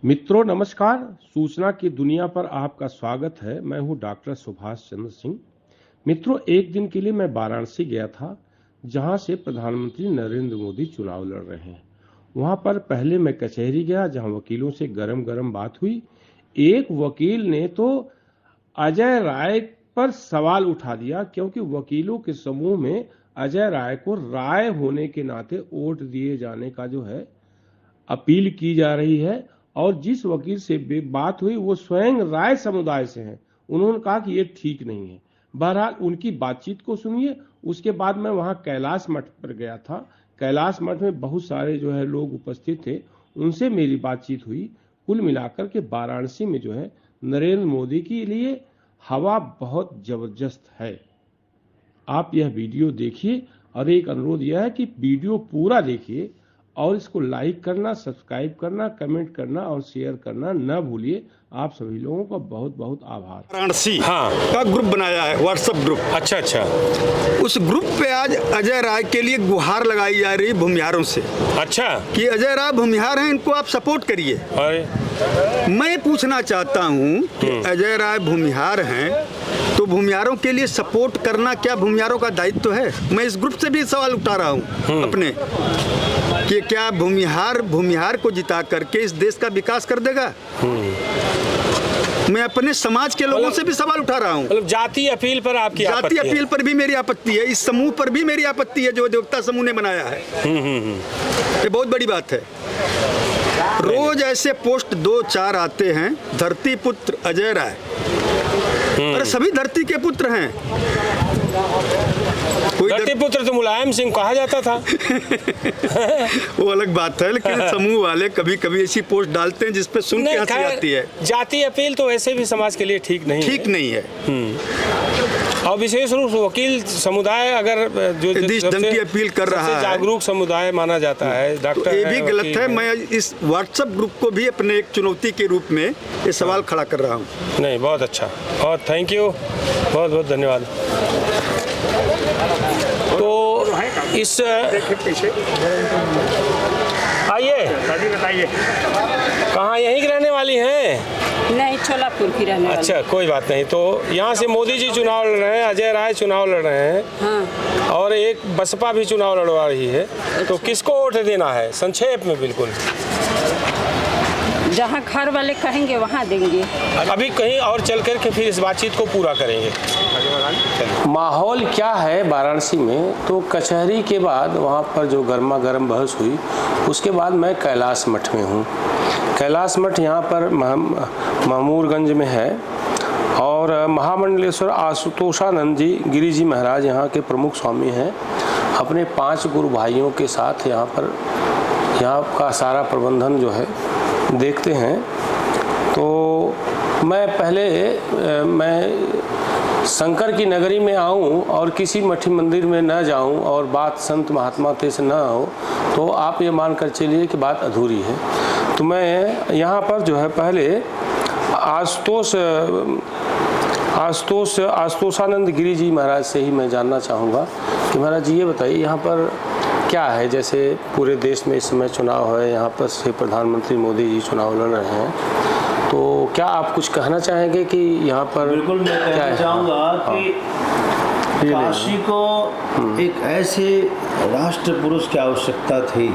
मित्रों नमस्कार। सूचना की दुनिया पर आपका स्वागत है। मैं हूं डॉक्टर सुभाष चंद्र सिंह। मित्रों, एक दिन के लिए मैं वाराणसी गया था, जहां से प्रधानमंत्री नरेंद्र मोदी चुनाव लड़ रहे हैं। वहां पर पहले मैं कचहरी गया, जहां वकीलों से गरम बात हुई। एक वकील ने तो अजय राय पर सवाल उठा दिया, क्योंकि वकीलों के समूह में अजय राय को राय होने के नाते वोट दिए जाने का जो है अपील की जा रही है। और जिस वकील से बात हुई वो स्वयं राय समुदाय से हैं। उन्होंने कहा कि ये ठीक नहीं है। बहरहाल उनकी बातचीत को सुनिए। उसके बाद मैं वहां कैलाश मठ पर गया था। कैलाश मठ में बहुत सारे जो है लोग उपस्थित थे, उनसे मेरी बातचीत हुई। कुल मिलाकर के वाराणसी में जो है नरेंद्र मोदी के लिए हवा बहुत जबरदस्त है। आप यह वीडियो देखिए और एक अनुरोध यह है कि वीडियो पूरा देखिए और इसको लाइक करना, सब्सक्राइब करना, कमेंट करना और शेयर करना न भूलिए। आप सभी लोगों का बहुत बहुत आभार। वाराणसी का ग्रुप बनाया है, व्हाट्सएप ग्रुप। अच्छा। उस ग्रुप पे आज अजय राय के लिए गुहार लगाई जा रही भूमिहारों से। अच्छा, कि अजय राय भूमिहार हैं, इनको आप सपोर्ट करिए। मैं पूछना चाहता हूं कि अजय राय भूमिहार हैं तो भूमिहारों के लिए सपोर्ट करना क्या भूमिहारों का दायित्व है? मैं इस ग्रुप से भी सवाल उठा रहा हूं अपने, कि क्या भूमिहार को जिता करके इस देश का विकास कर देगा? मैं अपने समाज के लोगों से भी सवाल उठा रहा हूँ। जातीय अपील पर आपकी जातीय अपील पर भी मेरी आपत्ति है। इस समूह पर भी मेरी आपत्ति है जो अधिवक्ता समूह ने बनाया है। ये बहुत बड़ी बात है। रोज ऐसे पोस्ट 2-4 आते हैं, धरती पुत्र अजय राय। अरे सभी धरती के पुत्र हैं। कोई धरती पुत्र तो मुलायम सिंह कहा जाता था। वो अलग बात है, लेकिन समूह वाले कभी कभी ऐसी पोस्ट डालते हैं जिसपे सुन के हंसी आती है। जातीय अपील तो वैसे भी समाज के लिए ठीक नहीं है। और विशेष रूप से वकील समुदाय अगर जो ढंग की अपील कर रहा है, जागरूक समुदाय माना जाता है। डॉक्टर ये भी गलत है। मैं इस व्हाट्सएप ग्रुप को भी अपने एक चुनौती के रूप में ये सवाल खड़ा कर रहा हूँ। नहीं, बहुत अच्छा, बहुत थैंक यू, बहुत बहुत धन्यवाद। तो इस आइए, बताइए कहाँ, यहीं की रहने वाली हैं? नहीं, छोलापुर की रहने वाली। अच्छा, कोई बात नहीं। तो यहाँ से मोदी जी चुनाव लड़ रहे हैं, अजय राय चुनाव लड़ रहे हैं। हाँ। और एक बसपा भी चुनाव लड़वा रही है। तो किसको वोट देना है? संक्षेप में बिल्कुल। जहाँ घर वाले कहेंगे वहाँ देंगे। अभी कहीं और चल कर के फिर इस बातचीत को पूरा करेंगे। माहौल क्या है वाराणसी में? तो कचहरी के बाद वहाँ पर जो गर्मा गर्म बहस हुई, उसके बाद मैं कैलाश मठ में हूँ। कैलाश मठ यहाँ पर महमूरगंज में है। और महामंडलेश्वर आशुतोषानंद जी गिरी जी महाराज यहाँ के प्रमुख स्वामी हैं। अपने 5 गुरु भाइयों के साथ यहाँ का सारा प्रबंधन जो है देखते हैं। तो मैं शंकर की नगरी में आऊं और किसी मठी मंदिर में न जाऊं और बात संत महात्मा से न हो, तो आप ये मान कर चलिए कि बात अधूरी है। तो मैं यहाँ पर जो है पहले आशुतोषानंद गिरी जी महाराज से ही मैं जानना चाहूँगा कि महाराज जी ये बताइए, यहाँ पर क्या है? जैसे पूरे देश में इस समय चुनाव है, यहाँ पर से प्रधानमंत्री मोदी जी चुनाव लड़ रहे हैं, तो क्या आप कुछ कहना चाहेंगे कि यहाँ पर? बिल्कुल, मैं कहना चाहूँगा कि काशी को एक ऐसे राष्ट्र पुरुष की आवश्यकता थी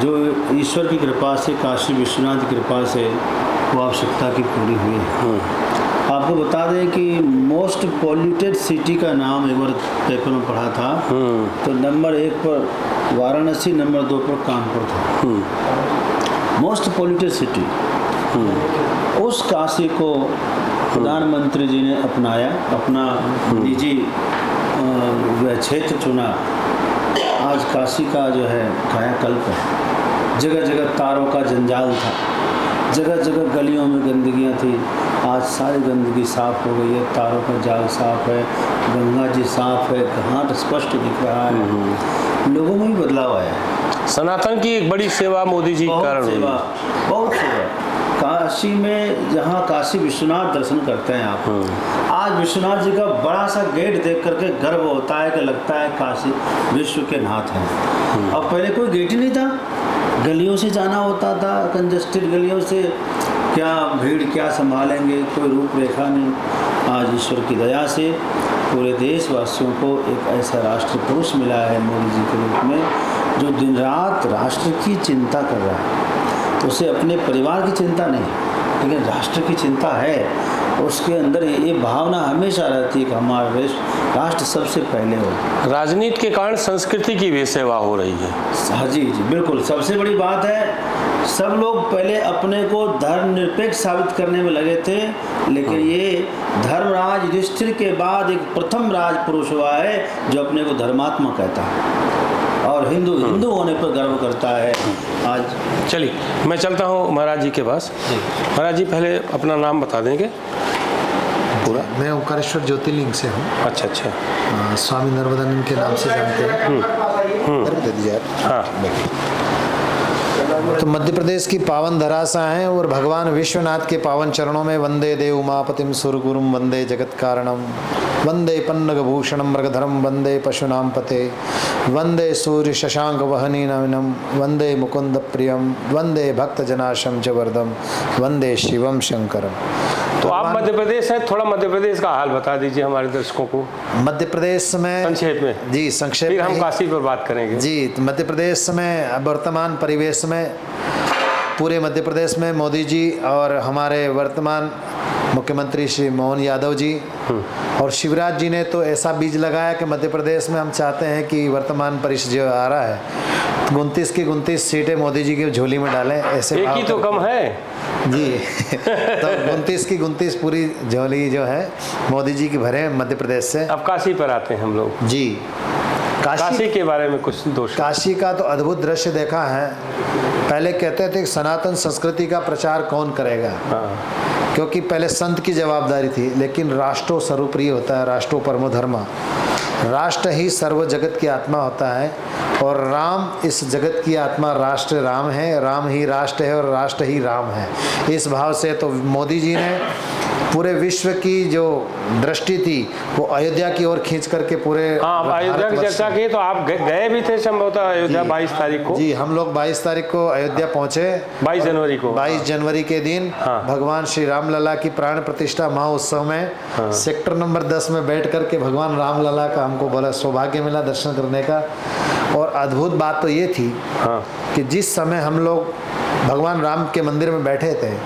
जो ईश्वर की कृपा से, काशी विश्वनाथ की कृपा से वो आवश्यकता की पूरी हुई है। आपको बता दें कि मोस्ट पॉल्यूटेड सिटी का नाम एक बार पेपर में पढ़ा था, तो नंबर 1 पर वाराणसी, नंबर 2 पर कानपुर था। Most polluted city. उस काशी को प्रधानमंत्री जी ने अपनाया, अपना निजी क्षेत्र चुना। आज काशी का जो है कायाकल्प है। जगह जगह तारों का जंजाल था, जगह जगह गलियों में गंदगियाँ थी। आज सारी गंदगी साफ हो गई है, तारों का जाल साफ है, गंगा जी साफ है, घाट स्पष्ट दिख रहा है। लोगों में भी बदलाव आया है। सनातन की एक बड़ी सेवा मोदी जी के कारण हुई। बहुत सेवा। काशी में जहाँ काशी विश्वनाथ दर्शन करते हैं आप, आज विश्वनाथ जी का बड़ा सा गेट देख करके गर्व होता है कि लगता है काशी विश्व के नाथ हैं। अब पहले कोई गेट ही नहीं था, गलियों से जाना होता था, कंजस्टेड गलियों से, क्या भीड़ क्या संभालेंगे, कोई रूपरेखा नहीं। आज ईश्वर की दया से पूरे देशवासियों को एक ऐसा राष्ट्र पुरुष मिला है मोदी जी के रूप में, जो दिन रात राष्ट्र की चिंता कर रहा है। उसे अपने परिवार की चिंता नहीं, लेकिन राष्ट्र की चिंता है। उसके अंदर ये भावना हमेशा रहती है कि हमारा देश राष्ट्र सबसे पहले हो। राजनीति के कारण संस्कृति की भी सेवा हो रही है। हाँ जी जी बिल्कुल, सबसे बड़ी बात है, सब लोग पहले अपने को धर्मनिरपेक्ष साबित करने में लगे थे, लेकिन ये धर्मराज युधिष्ठिर के बाद एक प्रथम राज पुरुष हुआ है जो अपने को धर्मात्मा कहता है और हिंदू होने पर गर्व करता है। आज चलिए मैं चलता हूँ महाराज जी के पास। महाराज जी पहले अपना नाम बता देंगे पूरा। मैं ओंकारेश्वर ज्योतिर्लिंग से हूँ। अच्छा अच्छा। स्वामी नर्मदानंद के नाम से जानते हैं। दे दीजिए। हाँ। तो मध्य प्रदेश की पावन धरासा हैं और भगवान विश्वनाथ के पावन चरणों में वंदे देव उमापतिम सुरगुरुम वंदे जगत कारणम वंदे पन्नगभूषणम मृगधरम वंदे पशुनाम पते वंदे सूर्य शशांक वहनी नविनम वंदे मुकुंद प्रियम वंदे भक्त जनाशम च वरदम वंदे शिवम शंकरम। तो आप मध्य प्रदेश हैं, थोड़ा मध्य प्रदेश का हाल बता दीजिए हमारे दर्शकों को। मध्य प्रदेश में संक्षेप में जी, संक्षेप फिर में हम काशी पर बात करेंगे जी। तो मध्य प्रदेश में वर्तमान परिवेश में पूरे मध्य प्रदेश में मोदी जी और हमारे वर्तमान मुख्यमंत्री श्री मोहन यादव जी और शिवराज जी ने तो ऐसा बीज लगाया कि मध्य प्रदेश में हम चाहते हैं कि वर्तमान परिषद जो आ रहा है 29 की 29 सीटें मोदी जी की झोली में डालें। ऐसे एक ही तो कम है जी। तो 29 की 29 पूरी झोली जो है मोदी जी की भरे मध्य प्रदेश से। अब काशी पर आते हैं हम लोग जी। काशी के बारे में कुछ दोष। काशी का तो अद्भुत दृश्य देखा है। पहले कहते थे कि सनातन संस्कृति का प्रचार कौन करेगा, क्योंकि पहले संत की जवाबदारी थी, लेकिन राष्ट्रो सर्वप्रिय होता है, राष्ट्रो परमो धर्मा। राष्ट्र ही सर्व जगत की आत्मा होता है और राम इस जगत की आत्मा, राष्ट्र राम है, राम ही राष्ट्र है और राष्ट्र ही राम है। इस भाव से तो मोदी जी ने पूरे विश्व की जो दृष्टि थी वो अयोध्या की ओर खींच करके पूरे अयोध्या की चर्चा की। तो आप गए भी थे संभवतः अयोध्या 22 तारीख को? जी, हम लोग 22 तारीख को अयोध्या पहुंचे। 22 जनवरी को 22 जनवरी के दिन भगवान श्री रामलला की प्राण प्रतिष्ठा महोत्सव में सेक्टर नंबर 10 में बैठ करके भगवान रामलला का हमको बड़ा सौभाग्य मिला दर्शन करने का। और अद्भुत बात तो ये थी कि जिस समय हम लोग भगवान राम के मंदिर में बैठे थे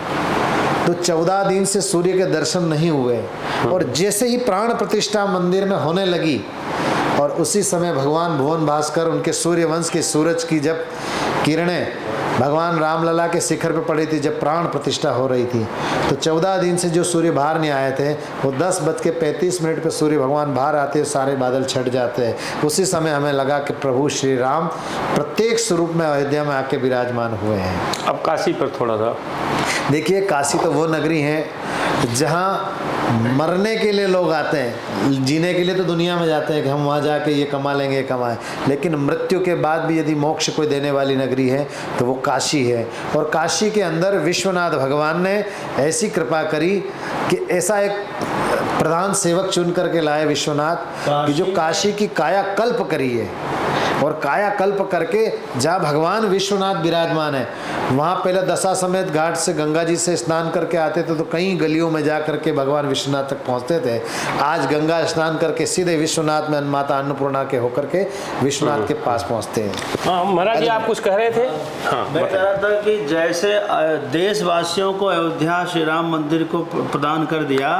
तो 14 दिन से सूर्य के दर्शन नहीं हुए, और जैसे ही प्राण प्रतिष्ठा मंदिर में होने लगी और उसी समय भगवान भुवन भास्कर उनके सूर्य वंश के सूरज की जब किरणें भगवान रामलला के शिखर पर पड़ी थी, जब प्राण प्रतिष्ठा हो रही थी, तो 14 दिन से जो सूर्य बाहर नहीं आए थे वो 10:35 पे सूर्य भगवान बाहर आते हैं, सारे बादल छट जाते हैं। उसी समय हमें लगा कि प्रभु श्री राम प्रत्येक स्वरूप में अयोध्या में आके विराजमान हुए हैं। अब काशी पर थोड़ा सा देखिए, काशी तो वो नगरी है जहाँ मरने के लिए लोग आते हैं, जीने के लिए तो दुनिया में जाते हैं कि हम वहाँ जाके ये कमा लेंगे, ये कमाएं, लेकिन मृत्यु के बाद भी यदि मोक्ष कोई देने वाली नगरी है तो वो काशी है। और काशी के अंदर विश्वनाथ भगवान ने ऐसी कृपा करी कि ऐसा एक प्रधान सेवक चुन करके लाए विश्वनाथ कि जो काशी की काया कल्प करी है। और काया कल्प करके जहाँ भगवान विश्वनाथ विराजमान है वहाँ पहले दशाश्वमेध घाट से गंगा जी से स्नान करके आते थे तो कई गलियों में जा करके भगवान विश्वनाथ तक पहुँचते थे। आज गंगा स्नान करके सीधे विश्वनाथ में माता अन्नपूर्णा के होकर के विश्वनाथ के पास पहुँचते हैं। हाँ महाराज जी, आप कुछ कह रहे थे? हाँ, मैं कह रहा था कि जैसे देशवासियों को अयोध्या श्री राम मंदिर को प्रदान कर दिया,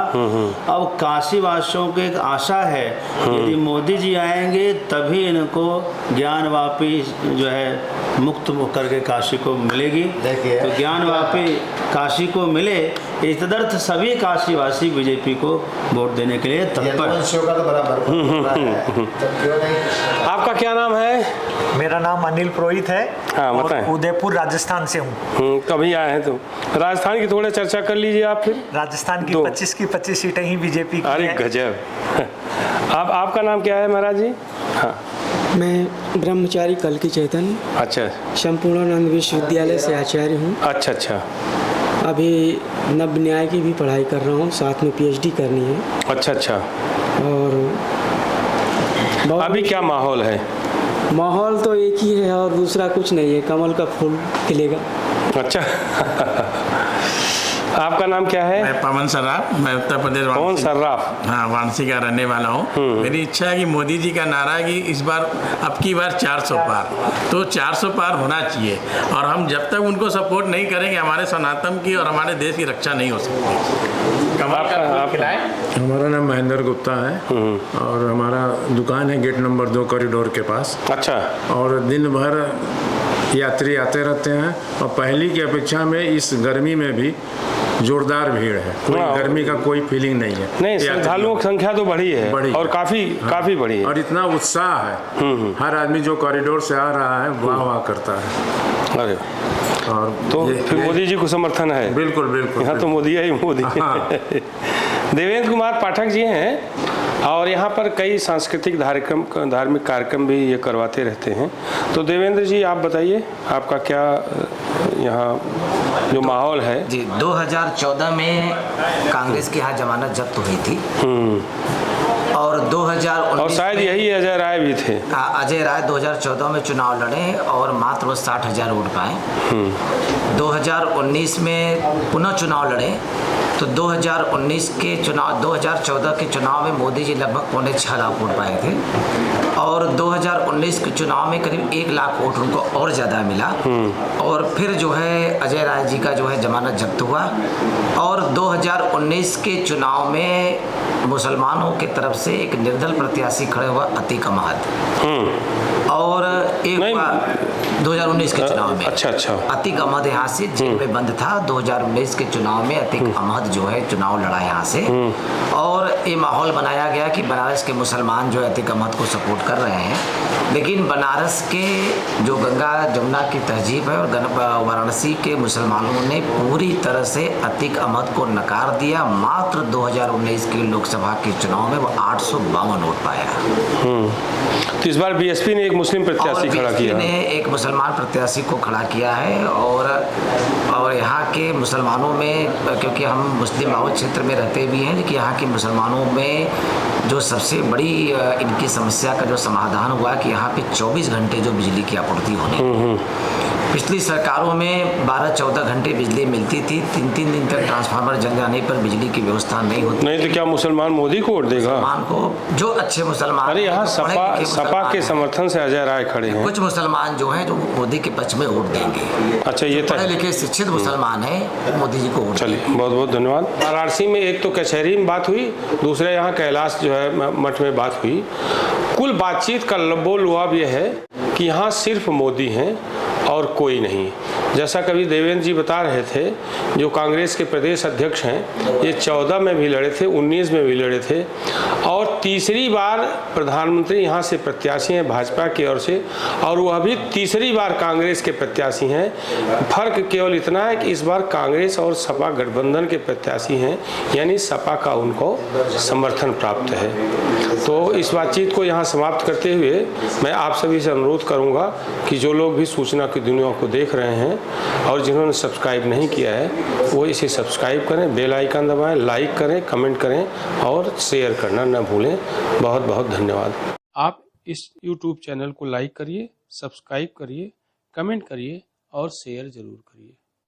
अब काशी वासियों को एक आशा है यदि मोदी जी आएंगे तभी इनको ज्ञान वापी जो है मुक्त करके काशी को मिलेगी। तो ज्ञान वापी काशी को मिले, इस तदर्थ सभी काशीवासी बीजेपी को वोट देने के लिए तत्पर। आपका क्या नाम है? मेरा नाम अनिल पुरोहित है। हाँ, बताएं। उदयपुर राजस्थान से हूँ। कभी आए हैं तो राजस्थान की थोड़ा चर्चा कर लीजिए आप फिर। राजस्थान की 25 की 25 सीटें ही बीजेपी की। अरे गजब। आपका नाम क्या है महाराज जी? हाँ, मैं ब्रह्मचारी कल्की चैतन्य, अच्छा, संपूर्णानंद विश्वविद्यालय से आचार्य हूँ। अच्छा अच्छा। अभी नव न्याय की भी पढ़ाई कर रहा हूँ, साथ में PhD करनी है। अच्छा। और अभी क्या माहौल है? माहौल तो एक ही है और दूसरा कुछ नहीं है, कमल का फूल खिलेगा। अच्छा। आपका नाम क्या है? मैं पवन सर्राफ, मैं उत्तर प्रदेश पवन सर्राफ, हाँ, वाराणसी का रहने वाला हूँ। मेरी इच्छा है कि मोदी जी का नारा है कि इस बार अब की बार 400 पार, तो 400 पार होना चाहिए। और हम जब तक उनको सपोर्ट नहीं करेंगे हमारे सनातन की और हमारे देश की रक्षा नहीं हो सकती। कमल का फूल खिलाएं। हमारा नाम महेंद्र गुप्ता है और हमारा दुकान है गेट नंबर 2 कॉरिडोर के पास। अच्छा। और दिन भर यात्री आते रहते हैं और पहली की अपेक्षा में इस गर्मी में भी जोरदार भीड़ है, कोई गर्मी का कोई फीलिंग नहीं है। नहीं, श्रद्धालुओं की संख्या तो बढ़ी है और काफी बढ़ी है और इतना उत्साह है। हर आदमी जो कॉरिडोर से आ रहा है वाह करता है। अरे और तो फिर मोदी जी को समर्थन है? बिल्कुल। यहाँ तो मोदी ही मोदी। देवेंद्र कुमार पाठक जी हैं और यहाँ पर कई सांस्कृतिक धार्मिक कार्यक्रम भी ये करवाते रहते हैं। तो देवेंद्र जी आप बताइए, आपका क्या यहाँ जो माहौल है? जी, 2014 में कांग्रेस की यहाँ जमानत जब्त हुई थी और 2019 और शायद यही अजय राय भी थे। अजय राय 2014 में चुनाव लड़े और मात्र 60,000 वोट पाए। 2019 में पुनः चुनाव लड़े तो 2014 के चुनाव में मोदी जी लगभग 6.25 लाख वोट पाए थे और 2019 के चुनाव में करीब 1 लाख वोट उनको और ज़्यादा मिला। और फिर जो है अजय राय जी का जो है जमानत जब्त हुआ और 2019 के चुनाव में मुसलमानों की तरफ से एक निर्दल प्रत्याशी खड़े हुआ अतीक अहमद और एक 2019 के चुनाव में अच्छा अतीक अहमद यहाँ से जेल में बंद था। 2019 के चुनाव में अतीक अहमद जो है चुनाव लड़ा यहाँ से और ये माहौल बनाया गया कि बनारस के मुसलमान जो अतीक अहमद को सपोर्ट कर रहे हैं, लेकिन बनारस के जो गंगा जमुना की तहजीब है और वाराणसी के मुसलमानों ने पूरी तरह से अतीक अहमद को नकार दिया। मात्र 2019 के लोकसभा के चुनाव में वो 852 वोट पाया। तो इस बार बीएसपी ने एक मुस्लिम प्रत्याशी खड़ा किया, एक मुसलमान प्रत्याशी को खड़ा किया है और यहाँ के मुसलमानों में, क्योंकि हम मुस्लिम बहुल क्षेत्र में रहते भी हैं, लेकिन यहाँ के मुसलमानों में जो सबसे बड़ी इनकी समस्या का जो समाधान हुआ कि यहाँ पे 24 घंटे जो बिजली की आपूर्ति होनी। पिछली सरकारों में 12-14 घंटे बिजली मिलती थी, 3-3 दिन तक ट्रांसफार्मर जल जाने पर बिजली की व्यवस्था नहीं होती। नहीं तो क्या मुसलमान मोदी को वोट देगा? मुसलमान को, जो अच्छे मुसलमान, अरे यहाँ सपा के समर्थन से अजय राय खड़े हैं। कुछ मुसलमान जो हैं जो मोदी के पक्ष में वोट देंगे। अच्छा, ये पढ़े लिखे शिक्षित मुसलमान है, मोदी जी को वोट। चलिए, बहुत बहुत धन्यवाद। वाराणसी में एक तो कचहरी में बात हुई, दूसरे यहाँ कैलाश जो है मठ में बात हुई। कुल बातचीत का बोलबाला यह है कि यहाँ सिर्फ मोदी हैं और कोई नहीं। जैसा कभी देवेंद्र जी बता रहे थे, जो कांग्रेस के प्रदेश अध्यक्ष हैं, ये 14 में भी लड़े थे, 19 में भी लड़े थे और तीसरी बार प्रधानमंत्री यहाँ से प्रत्याशी हैं भाजपा की ओर से, और वह भी तीसरी बार कांग्रेस के प्रत्याशी हैं। फर्क केवल इतना है कि इस बार कांग्रेस और सपा गठबंधन के प्रत्याशी हैं, यानी सपा का उनको समर्थन प्राप्त है। तो इस बातचीत को यहाँ समाप्त करते हुए मैं आप सभी से अनुरोध करूँगा कि जो लोग भी सूचना की दुनिया को देख रहे हैं और जिन्होंने सब्सक्राइब नहीं किया है वो इसे सब्सक्राइब करें, बेल आइकन दबाएं, लाइक करें, कमेंट करें और शेयर करना न भूलें। बहुत बहुत धन्यवाद। आप इस YouTube चैनल को लाइक करिए, सब्सक्राइब करिए, कमेंट करिए और शेयर जरूर करिए।